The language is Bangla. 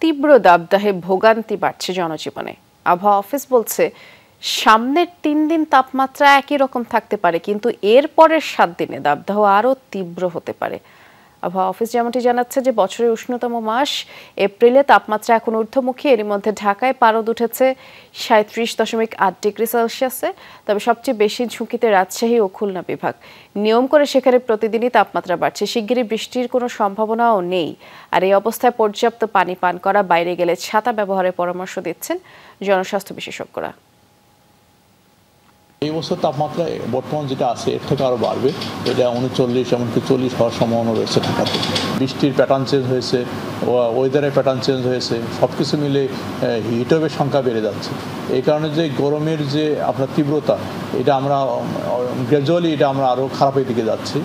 তীব্র দাবদাহে ভোগান্তি বাড়ছে জনজীবনে। আবহাওয়া অফিস বলছে সামনের ৩ দিন তাপমাত্রা একই রকম থাকতে পারে, কিন্তু এর পরের ৭ দিনে দাবদাহ আরও তীব্র হতে পারে। আবহাওয়া অফিস যেমনটি জানাচ্ছে যে বছরের উষ্ণতম মাস এপ্রিলে তাপমাত্রা এখন ঊর্ধ্বমুখী। এর মধ্যে ঢাকায় পারদ উঠেছে ৩৭.৮ ডিগ্রি সেলসিয়াসে। তবে সবচেয়ে বেশি ঝুঁকিতে রাজশাহী ও খুলনা বিভাগ। নিয়ম করে সেখানে প্রতিদিনই তাপমাত্রা বাড়ছে, শিগগিরই বৃষ্টির কোনো সম্ভাবনাও নেই। আর এই অবস্থায় পর্যাপ্ত পানি পান করা, বাইরে গেলে ছাতা ব্যবহারের পরামর্শ দিচ্ছেন জনস্বাস্থ্য বিশেষজ্ঞরা। এই বছর তাপমাত্রা বর্তমান যেটা আছে এর থেকে আরও বাড়বে। এটা ৩৯ এমনকি ৪০ হওয়ার সম্ভাবনা রয়েছে ঢাকাতে। বৃষ্টির প্যাটার্ন চেঞ্জ হয়েছে, ওয়েদারের প্যাটার্ন চেঞ্জ হয়েছে, সব কিছু মিলে হিটওয়েভের সংখ্যা বেড়ে যাচ্ছে। এই কারণে যে গরমের যে আপনার তীব্রতা, এটা আমরা গ্র্যাজুয়ালি এটা আমরা আরও খারাপের দিকে যাচ্ছি।